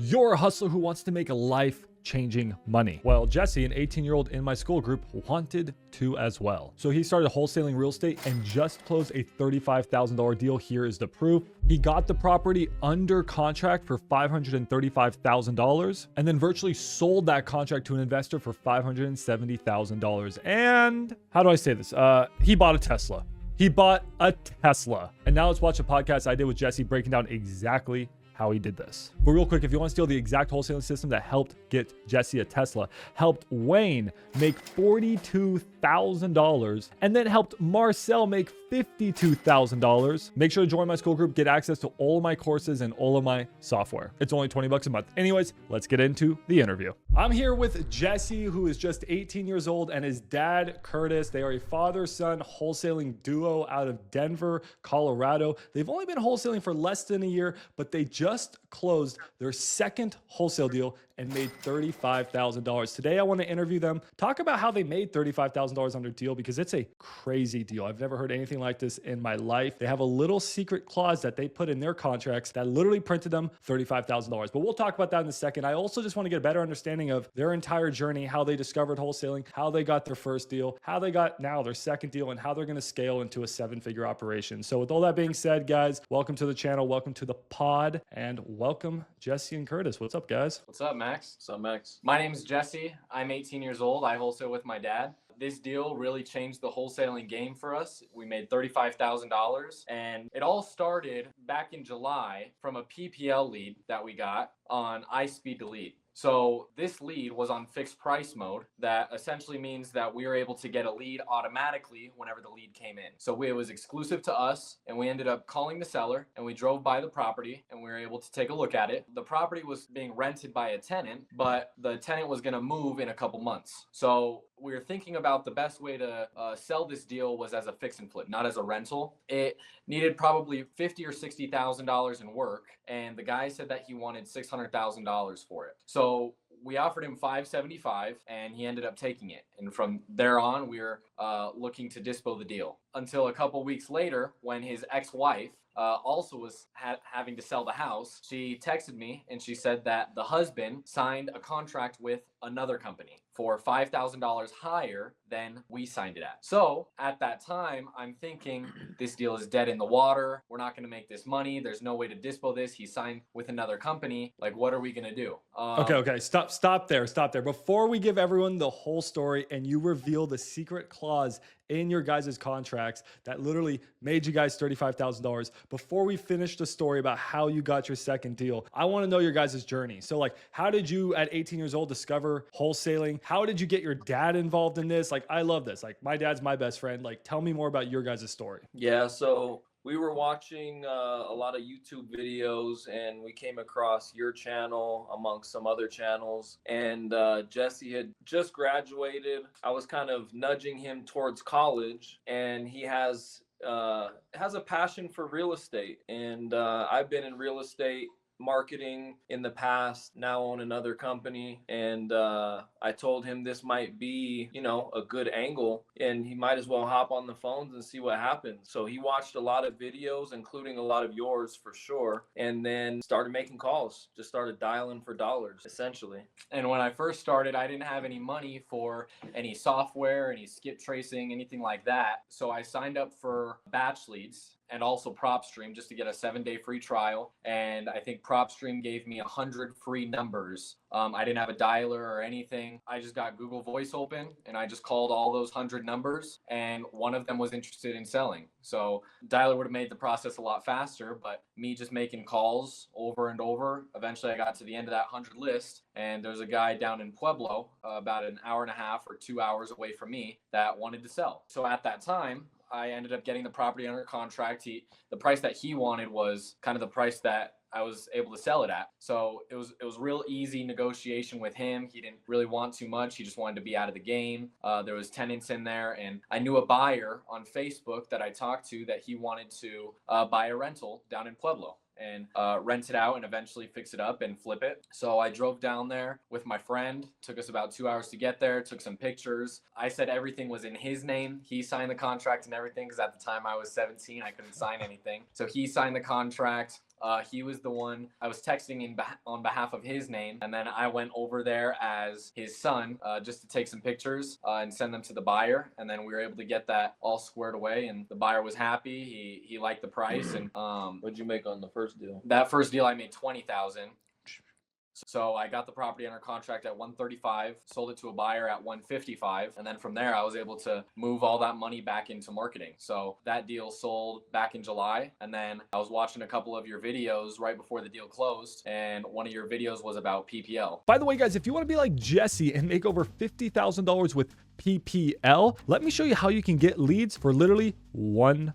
You're a hustler who wants to make a life-changing money. Well, Jesse, an 18-year-old in my school group, wanted to as well. So he started wholesaling real estate and just closed a $35,000 deal. Here is the proof. He got the property under contract for $535,000 and then virtually sold that contract to an investor for $570,000. And how do I say this? He bought a Tesla. He bought a Tesla. And now let's watch a podcast I did with Jesse breaking down exactly how he did this. But real quick, if you want to steal the exact wholesaling system that helped get Jesse a Tesla, helped Wayne make $42,000, and then helped Marcel make $52,000, make sure to join my school group, get access to all of my courses and all of my software. It's only $20 a month. Anyways, let's get into the interview. I'm here with Jesse, who is just 18 years old, and his dad, Curtis. They are a father-son wholesaling duo out of Denver, Colorado. They've only been wholesaling for less than a year, but they just closed their second wholesale deal and made $35,000. Today, I want to interview them, talk about how they made $35,000 on their deal, because it's a crazy deal. I've never heard anything like this in my life. They have a little secret clause that they put in their contracts that literally printed them $35,000. But we'll talk about that in a second. I also just want to get a better understanding of their entire journey, how they discovered wholesaling, how they got their first deal, how they got now their second deal, and how they're going to scale into a seven-figure operation. So with all that being said, guys, welcome to the channel, welcome to the pod, and welcome Jesse and Curtis. What's up, guys? What's up, Max? What's up, Max? My name's Jesse. I'm 18 years old. I wholesale with my dad. This deal really changed the wholesaling game for us. We made $35,000, and it all started back in July from a PPL lead that we got on iSpeed to Lead. So this lead was on fixed price mode. That essentially means that we were able to get a lead automatically whenever the lead came in. So it was exclusive to us, and we ended up calling the seller, and we drove by the property, and we were able to take a look at it. The property was being rented by a tenant, but the tenant was going to move in a couple months. So we were thinking about the best way to sell this deal was as a fix and flip, not as a rental. It needed probably $50,000 or $60,000 in work, and the guy said that he wanted $600,000 for it. So we offered him $575, and he ended up taking it. And from there on, we were looking to dispo the deal until a couple weeks later, when his ex-wife also was having to sell the house. She texted me and she said that the husband signed a contract with another company for $5,000 higher than we signed it at. So at that time, I'm thinking this deal is dead in the water. We're not going to make this money. There's no way to dispo this. He signed with another company. Like, what are we going to do? Okay. Stop there. Before we give everyone the whole story and you reveal the secret clause in your guys' contracts that literally made you guys $35,000, before we finish the story about how you got your second deal, I want to know your guys' journey. So like, how did you at 18 years old discover wholesaling? How did you get your dad involved in this? Like, I love this. Like, my dad's my best friend. Like, tell me more about your guys' story. Yeah, so we were watching a lot of YouTube videos, and we came across your channel amongst some other channels. And Jesse had just graduated. I was kind of nudging him towards college, and he has a passion for real estate. And I've been in real estate marketing in the past, now own another company, and I told him this might be, a good angle, and he might as well hop on the phones and see what happens. So he watched a lot of videos, including a lot of yours for sure, and then started making calls, just started dialing for dollars essentially. And when I first started, I didn't have any money for any software, any skip tracing, anything like that. So I signed up for batch leads and also PropStream just to get a 7-day free trial. And I think PropStream gave me 100 free numbers. I didn't have a dialer or anything. I just got Google Voice open and I just called all those 100 numbers, and one of them was interested in selling. So dialer would have made the process a lot faster, but me just making calls over and over, eventually I got to the end of that 100 list, and there's a guy down in Pueblo, about an hour and a half or 2 hours away from me, that wanted to sell. So at that time, I ended up getting the property under contract. The price that he wanted was kind of the price that I was able to sell it at. So it was real easy negotiation with him. He didn't really want too much. He just wanted to be out of the game. There was tenants in there, and I knew a buyer on Facebook that I talked to that he wanted to buy a rental down in Pueblo and rent it out and eventually fix it up and flip it. So I drove down there with my friend. Took us about 2 hours to get there, took some pictures. I said everything was in his name. He signed the contract and everything, because at the time I was 17, I couldn't sign anything. So he signed the contract. He was the one I was texting on behalf of his name, and then I went over there as his son just to take some pictures and send them to the buyer, and then we were able to get that all squared away, and the buyer was happy. He liked the price, and what'd you make on the first deal? That first deal I made $20,000. So I got the property under contract at 135, sold it to a buyer at 155, and then from there I was able to move all that money back into marketing. So that deal sold back in July, and then I was watching a couple of your videos right before the deal closed, and one of your videos was about PPL. By the way, guys, if you want to be like Jesse and make over $50,000 with PPL, let me show you how you can get leads for literally $1.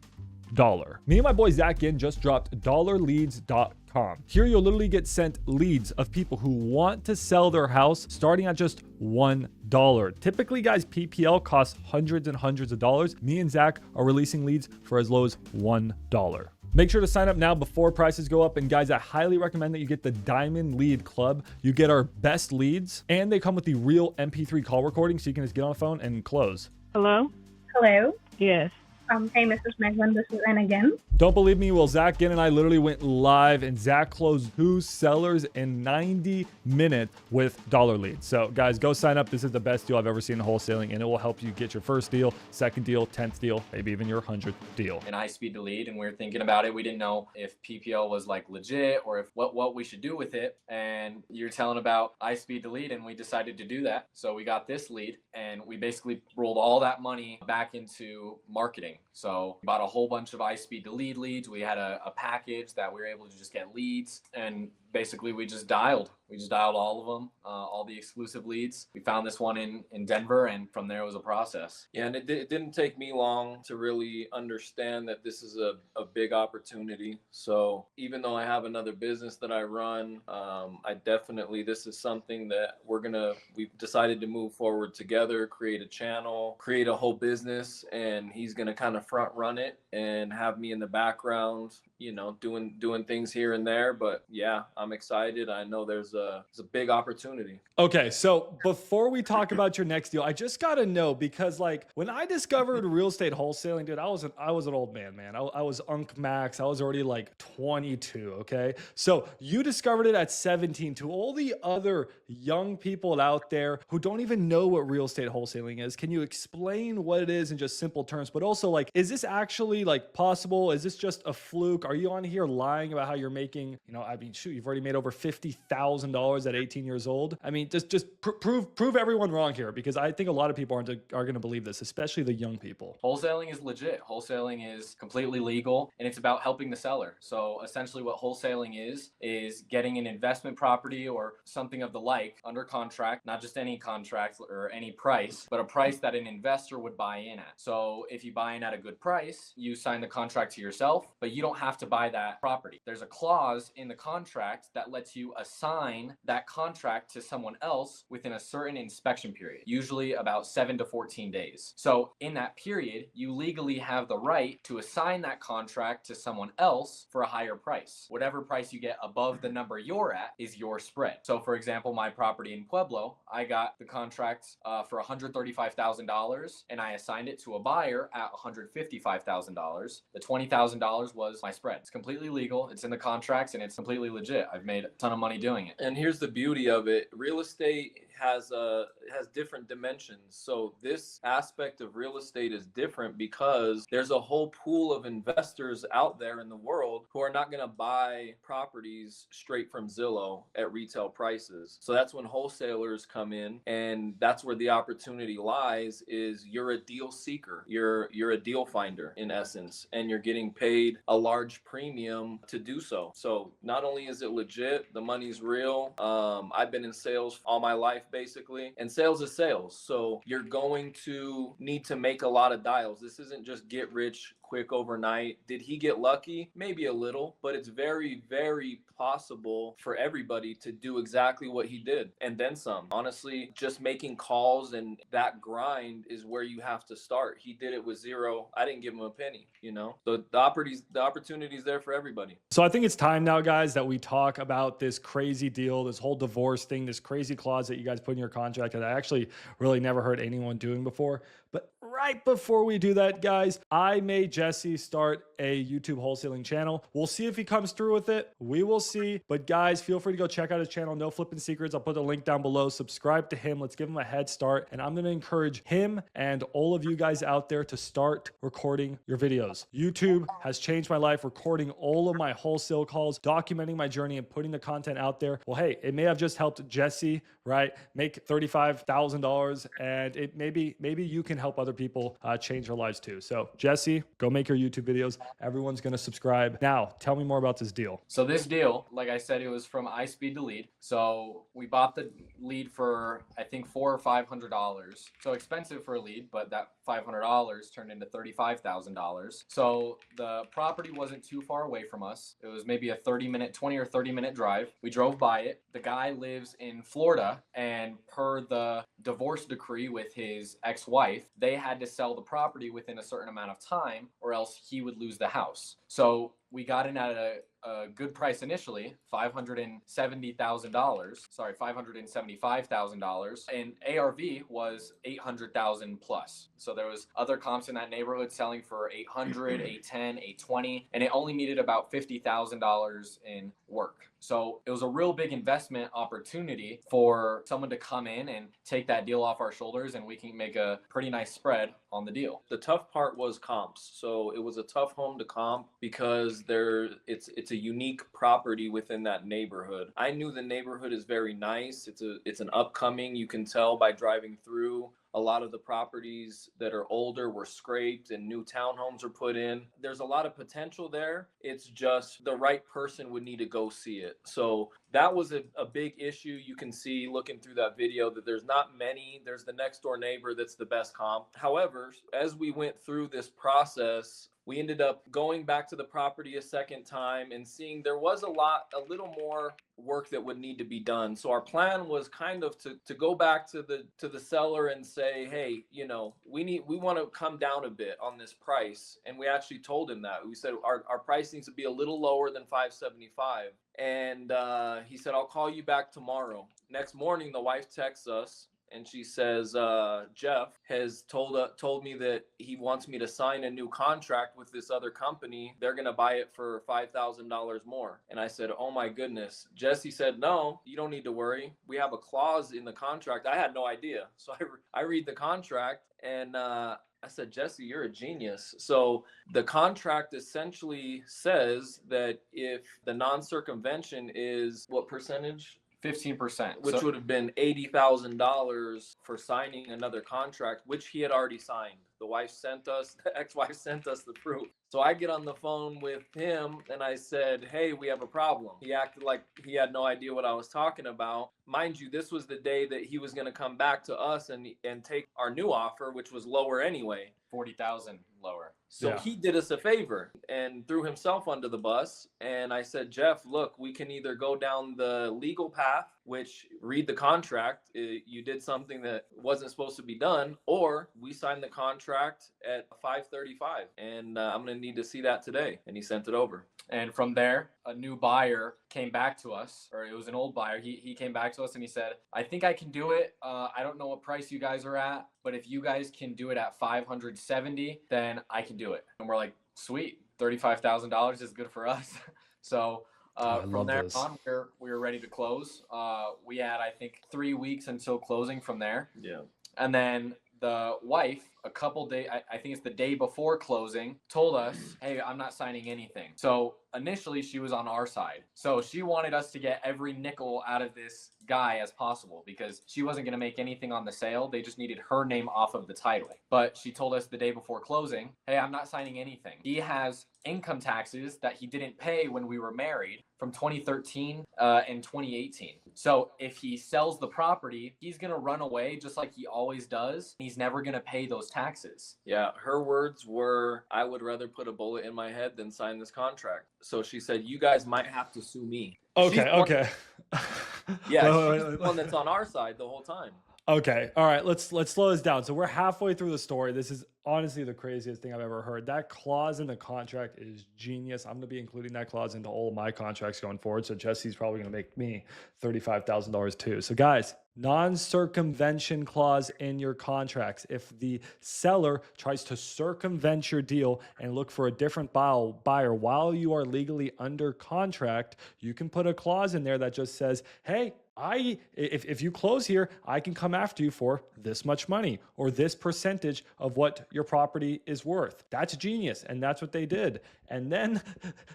Me and my boy Zach Ginn just dropped dollarleads.com. Here you'll literally get sent leads of people who want to sell their house starting at just $1. Typically, guys, PPL costs hundreds and hundreds of dollars. Me and Zach are releasing leads for as low as $1. Make sure to sign up now before prices go up. And guys, I highly recommend that you get the Diamond Lead Club. You get our best leads, and they come with the real MP3 call recording, so you can just get on the phone and close. Hello? Hello. Yes. Hey, Mrs. Meglin, this is Ann again. Don't believe me? Well, Zach Ginn and I literally went live, and Zach closed 2 sellers in 90 minutes with dollar leads. So guys, go sign up. This is the best deal I've ever seen in wholesaling, and it will help you get your first deal, second deal, 10th deal, maybe even your 100th deal. And high speed to lead, and we were thinking about it. We didn't know if PPL was like legit or if what we should do with it. And you're telling about high speed to lead, and we decided to do that. So we got this lead, and we basically rolled all that money back into marketing. So we bought a whole bunch of iSpeed to lead leads. We had a package that we were able to just get leads, and basically we just dialed all of them, all the exclusive leads. We found this one in Denver, and from there it was a process. Yeah, and it didn't take me long to really understand that this is a big opportunity. So even though I have another business that I run, this is something that we've decided to move forward together, create a channel, create a whole business, and he's gonna kind of front run it and have me in the background, doing things here and there. But yeah, I'm excited. I know there's a big opportunity. Okay, so before we talk about your next deal, I just gotta know, because like when I discovered real estate wholesaling, dude, I was an old man. I was Unc Max. I was already like 22. Okay, so you discovered it at 17. To all the other young people out there who don't even know what real estate wholesaling is, can you explain what it is in just simple terms? But also, like, is this actually like possible? Is this just a fluke? Are you on here lying about how you're making? You've already made over $50,000 at 18 years old. I mean, just prove everyone wrong here, because I think a lot of people are going to believe this, especially the young people. Wholesaling is legit. Wholesaling is completely legal, and it's about helping the seller. So essentially what wholesaling is getting an investment property or something of the like under contract, not just any contract or any price, but a price that an investor would buy in at. So if you buy in at a good price, you sign the contract to yourself, but you don't have to buy that property. There's a clause in the contract that lets you assign that contract to someone else within a certain inspection period, usually about 7 to 14 days. So in that period, you legally have the right to assign that contract to someone else for a higher price. Whatever price you get above the number you're at is your spread. So for example, my property in Pueblo, I got the contract for $135,000, and I assigned it to a buyer at $155,000. The $20,000 was my spread. It's completely legal. It's in the contracts, and it's completely legit. I've made a ton of money doing it. And here's the beauty of it. Real estate has different dimensions. So this aspect of real estate is different because there's a whole pool of investors out there in the world who are not going to buy properties straight from Zillow at retail prices. So that's when wholesalers come in, and that's where the opportunity lies. Is you're a deal seeker. You're a deal finder in essence, and you're getting paid a large premium to do so. So not only is it legit, the money's real. I've been in sales all my life, basically, and sales is sales. So you're going to need to make a lot of dials. This isn't just get rich quick overnight. Did he get lucky? Maybe a little, but it's very, very possible for everybody to do exactly what he did and then some. Honestly, just making calls and that grind is where you have to start. He did it with zero. I didn't give him a penny, So the opportunity is there for everybody. So I think it's time now, guys, that we talk about this crazy deal, this whole divorce thing, this crazy clause that you guys put in your contract that I actually really never heard anyone doing before. But right before we do that, guys, I made Jesse start a YouTube wholesaling channel. We'll see if he comes through with it. We will see. But guys, feel free to go check out his channel, No Flipping Secrets. I'll put the link down below. Subscribe to him. Let's give him a head start. And I'm going to encourage him and all of you guys out there to start recording your videos. YouTube has changed my life, recording all of my wholesale calls, documenting my journey and putting the content out there. Well, hey, it may have just helped Jesse, right, make $35,000, and it maybe you can help other people change their lives too. So Jesse, go make your YouTube videos. Everyone's going to subscribe. Now, tell me more about this deal. So this deal, like I said, it was from iSpeed to Lead. So we bought the lead for, I think, $400 or $500. So expensive for a lead, but that $500 turned into $35,000. So the property wasn't too far away from us. It was maybe a 20 or 30 minute drive. We drove by it. The guy lives in Florida, and per the divorce decree with his ex-wife, they had to sell the property within a certain amount of time or else he would lose the house. So we got in at a good price initially, $575,000, and ARV was 800,000 plus. So there was other comps in that neighborhood selling for 800, 810, 820, and it only needed about $50,000 in work. So it was a real big investment opportunity for someone to come in and take that deal off our shoulders, and we can make a pretty nice spread on the deal. The tough part was comps. So it was a tough home to comp because it's a unique property within that neighborhood. I knew the neighborhood is very nice. It's an upcoming, you can tell by driving through. A lot of the properties that are older were scraped and new townhomes are put in. There's a lot of potential there. It's just the right person would need to go see it. So that was a big issue. You can see looking through that video that there's not many. There's the next door neighbor that's the best comp. However, as we went through this process, we ended up going back to the property a second time and seeing there was a little more work that would need to be done. So our plan was kind of to go back to the seller and say, hey, you know, we want to come down a bit on this price. And we actually told him that. We said our price needs to be a little lower than $575. And he said, I'll call you back tomorrow. Next morning, the wife texts us. And she says, Jeff has told me that he wants me to sign a new contract with this other company. They're going to buy it for $5,000 more. And I said, oh my goodness. Jesse said, no, you don't need to worry. We have a clause in the contract. I had no idea. So I read the contract, and I said, Jesse, you're a genius. So the contract essentially says that if the non-circumvention is what percentage? 15%, which would have been $80,000 for signing another contract, which he had already signed. The ex-wife sent us the proof. So I get on the phone with him and I said, hey, we have a problem. He acted like he had no idea what I was talking about. Mind you, this was the day that he was going to come back to us and take our new offer, which was lower anyway. 40,000 lower. So Yeah. he did us a favor and threw himself under the bus. And I said, Jeff, look, we can either go down the legal path, which read the contract. You did something that wasn't supposed to be done, or we signed the contract at $535. And I'm going to need to see that today. And he sent it over. And from there, a new buyer came back to us, or it was an old buyer. He came back to us and he said, I think I can do it. I don't know what price you guys are at, but if you guys can do it at 570, then I can do it. And we're like, sweet, $35,000 is good for us. So from there on, we were ready to close. We had, I think, 3 weeks until closing from there. Yeah. And then the wife, a couple days, I think it's the day before closing, told us, hey, I'm not signing anything. So initially she was on our side. So she wanted us to get every nickel out of this guy as possible because she wasn't going to make anything on the sale. They just needed her name off of the title. But she told us the day before closing, hey, I'm not signing anything. He has income taxes that he didn't pay when we were married from 2013 and 2018. So if he sells the property, he's going to run away just like he always does. He's never going to pay those taxes. Yeah, her words were, I would rather put a bullet in my head than sign this contract. So she said, you guys might have to sue me. Okay. Yeah, she's the one that's on our side the whole time. Okay. All right. Let's slow this down. So we're halfway through the story. This is honestly the craziest thing I've ever heard. That clause in the contract is genius. I'm going to be including that clause into all of my contracts going forward. So Jesse's probably going to make me $35,000 too. So guys, non-circumvention clause in your contracts. If the seller tries to circumvent your deal and look for a different buyer while you are legally under contract, you can put a clause in there that just says, hey, if you close here, I can come after you for this much money or this percentage of what your property is worth. That's genius. And that's what they did. And then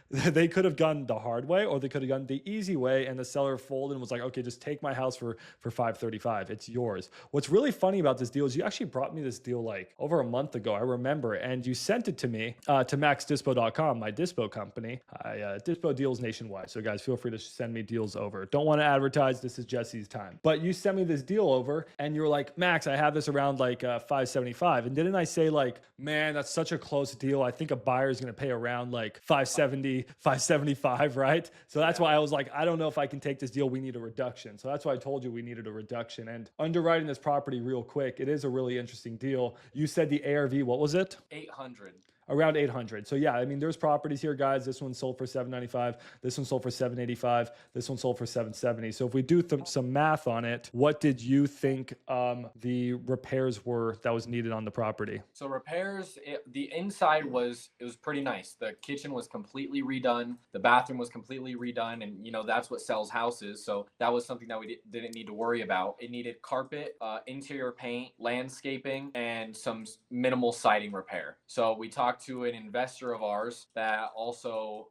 they could have gone the hard way, or they could have gone the easy way. And the seller folded and was like, okay, just take my house for $535. It's yours. What's really funny about this deal is you actually brought me this deal like over a month ago. I remember. And you sent it to me to maxdispo.com, my dispo company. I dispo deals nationwide. So guys, feel free to send me deals over. Don't want to advertise. This is Jesse's time. But you sent me this deal over and you were like, Max, I have this around like 575. And didn't I say like, man, that's such a close deal. I think a buyer is going to pay around like 570, 575, right? So that's why I was like, I don't know if I can take this deal. We need a reduction. So that's why I told you we needed a reduction. And underwriting this property real quick, it is a really interesting deal. You said the ARV, what was it? 800. Around 800. So yeah, I mean, there's properties here, guys. This one sold for 795. This one sold for 785. This one sold for 770. So if we do some math on it, what did you think the repairs were that was needed on the property? So repairs, the inside was pretty nice. The kitchen was completely redone. The bathroom was completely redone. And you know, that's what sells houses. So that was something that we didn't need to worry about. It needed carpet, interior paint, landscaping, and some minimal siding repair. So we talked to an investor of ours that also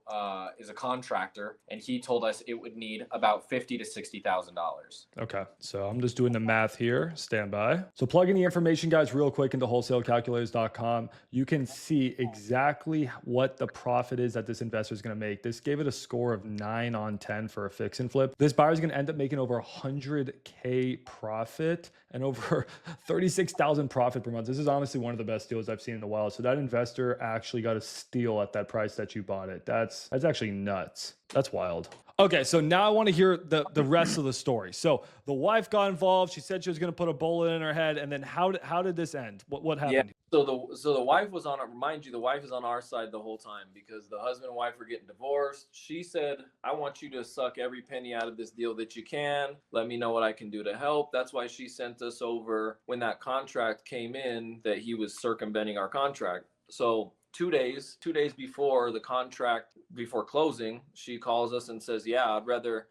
is a contractor, and he told us it would need about $50,000 to $60,000. Okay, so I'm just doing the math here. Stand by. So plug in the information, guys, real quick into wholesalecalculators.com. You can see exactly what the profit is that this investor is going to make. This gave it a score of 9 on 10 for a fix and flip. This buyer is going to end up making over $100K profit and over 36,000 profit per month. This is honestly one of the best deals I've seen in a while. So that investor actually got a steal at that price that you bought it. That's actually nuts. That's wild. Okay, so now I want to hear the rest of the story. So the wife got involved. She said she was going to put a bullet in her head, and then how did this end? What happened? Yeah. So the wife was on. Remind you, the wife is on our side the whole time because the husband and wife were getting divorced. She said, "I want you to suck every penny out of this deal that you can. Let me know what I can do to help." That's why she sent us over when that contract came in that he was circumventing our contract. So 2 days before the contract, before closing, she calls us and says, yeah, I'd rather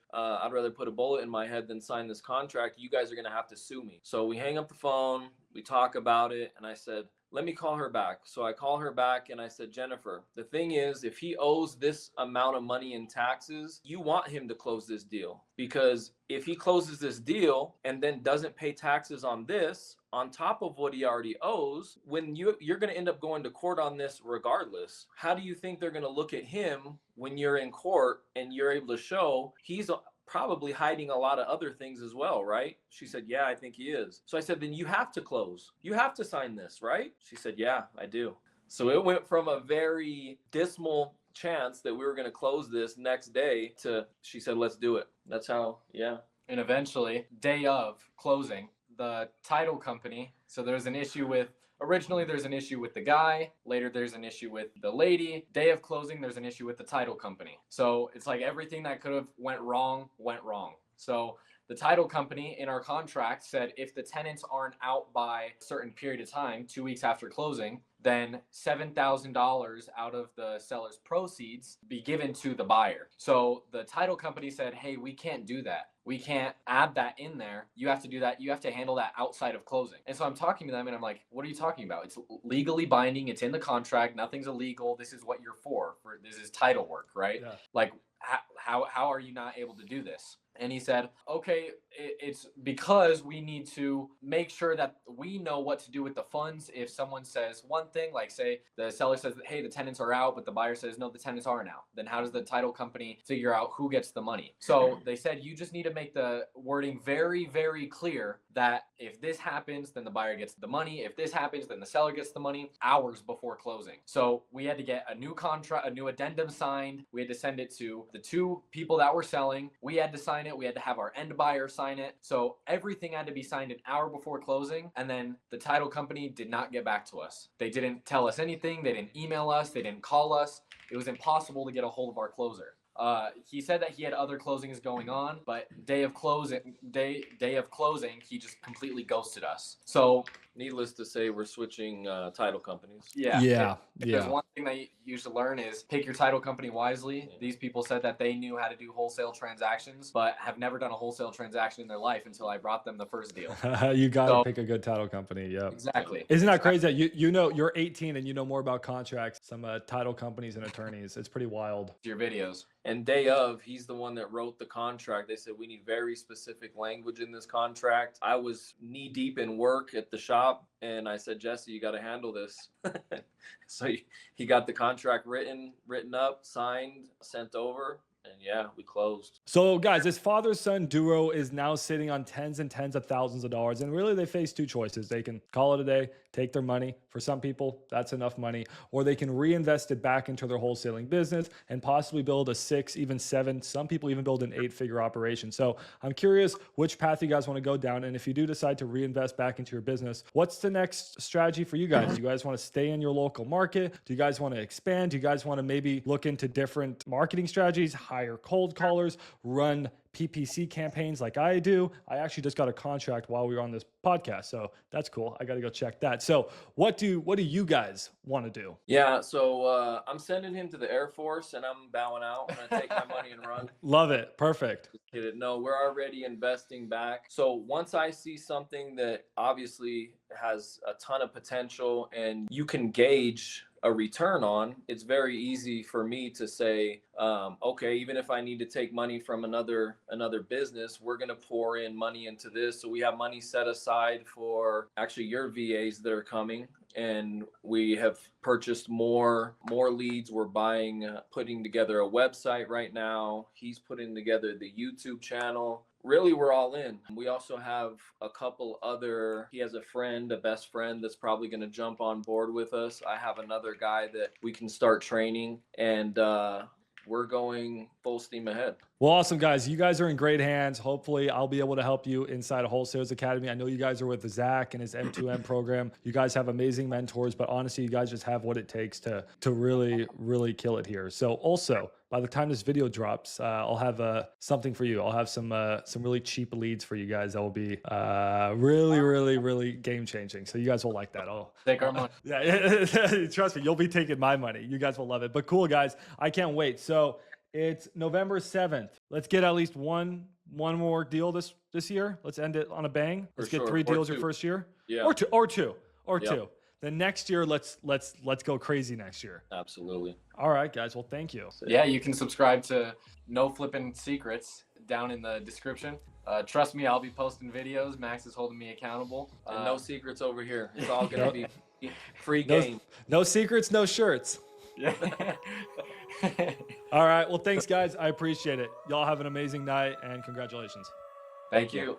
put a bullet in my head than sign this contract. You guys are going to have to sue me. So we hang up the phone, we talk about it. And I said, let me call her back. So I call her back and I said, Jennifer, the thing is, if he owes this amount of money in taxes, you want him to close this deal, because if he closes this deal and then doesn't pay taxes on this, on top of what he already owes, when you're going to end up going to court on this regardless. How do you think they're going to look at him when you're in court and you're able to show he's probably hiding a lot of other things as well, right? She said, yeah, I think he is. So I said, then you have to close. You have to sign this, right? She said, yeah, I do. So it went from a very dismal chance that we were going to close this next day to, she said, let's do it. That's how, yeah. And eventually, day of closing, the title company, so there's an issue with, originally there's an issue with the guy, later there's an issue with the lady, day of closing there's an issue with the title company. So it's like everything that could have went wrong. So the title company in our contract said if the tenants aren't out by a certain period of time, 2 weeks after closing, then $7,000 out of the seller's proceeds be given to the buyer. So the title company said, hey, we can't do that. We can't add that in there. You have to do that. You have to handle that outside of closing. And so I'm talking to them and I'm like, what are you talking about? It's legally binding. It's in the contract. Nothing's illegal. This is what you're for. This is title work, right? Yeah. Like, how are you not able to do this? And he said, okay, it's because we need to make sure that we know what to do with the funds. If someone says one thing, like say the seller says, hey, the tenants are out, but the buyer says, no, the tenants aren't out. Then how does the title company figure out who gets the money? So they said, you just need to make the wording very, very clear that if this happens, then the buyer gets the money. If this happens, then the seller gets the money hours before closing. So we had to get a new contract, a new addendum signed. We had to send it to the two people that were selling. We had to sign sign it. We had to have our end buyer sign it. So everything had to be signed an hour before closing. And then the title company did not get back to us. They didn't tell us anything. They didn't email us. They didn't call us. It was impossible to get a hold of our closer. He said that he had other closings going on, but day of closing, he just completely ghosted us. So, needless to say, we're switching title companies. If there's one thing that you should learn is pick your title company wisely. Yeah. These people said that they knew how to do wholesale transactions, but have never done a wholesale transaction in their life until I brought them the first deal. You got to pick a good title company. Yeah. Exactly. Isn't that crazy that you know, you're 18 and you know more about contracts, some title companies and attorneys? It's pretty wild. Your videos. And day of, he's the one that wrote the contract. They said, we need very specific language in this contract. I was knee deep in work at the shop, and I said, Jesse, you got to handle this. So he got the contract written up, signed, sent over. And yeah, we closed. So guys, this father-son duo is now sitting on tens and tens of thousands of dollars. And really they face two choices. They can call it a day, take their money. For some people, that's enough money. Or they can reinvest it back into their wholesaling business and possibly build a 6, even 7, some people even build an 8-figure operation. So I'm curious which path you guys want to go down. And if you do decide to reinvest back into your business, what's the next strategy for you guys? Do you guys want to stay in your local market? Do you guys want to expand? Do you guys want to maybe look into different marketing strategies, hire cold callers, run PPC campaigns like I do? I actually just got a contract while we were on this podcast, so that's cool. I got to go check that. So what do you guys want to do? Yeah, so I'm sending him to the Air Force, and I'm bowing out. I'm gonna take my money and run. Love it. Perfect. No, we're already investing back. So once I see something that obviously has a ton of potential and you can gauge a return on, it's very easy for me to say, okay, even if I need to take money from another business, we're going to pour in money into this. So we have money set aside for actually your VAs that are coming. And we have purchased more leads. We're buying, putting together a website right now. He's putting together the YouTube channel. Really, we're all in. We also have a couple other, he has a best friend that's probably going to jump on board with us. I have another guy that we can start training, and we're going full steam ahead. Well, awesome, guys. You guys are in great hands. Hopefully, I'll be able to help you inside of Wholesalers Academy. I know you guys are with Zach and his M2M program. You guys have amazing mentors, but honestly, you guys just have what it takes to really, really kill it here. So also, by the time this video drops, I'll have something for you. I'll have some really cheap leads for you guys that will be really, really, really game changing. So you guys will like that. I'll take our money. Yeah, trust me, you'll be taking my money. You guys will love it. But cool, guys. I can't wait. So it's November 7th. Let's get at least one more deal this year. Let's end it on a bang. Let's get 3 deals your first year. Yeah. Or two. Then next year, let's go crazy next year. Absolutely. All right, guys. Well, thank you. Yeah, you can subscribe to No Flippin' Secrets down in the description. Trust me, I'll be posting videos. Max is holding me accountable. And no secrets over here. It's all gonna be free game. No secrets, no shirts. Yeah. All right. Well, thanks, guys. I appreciate it. Y'all have an amazing night, and congratulations. Thank you.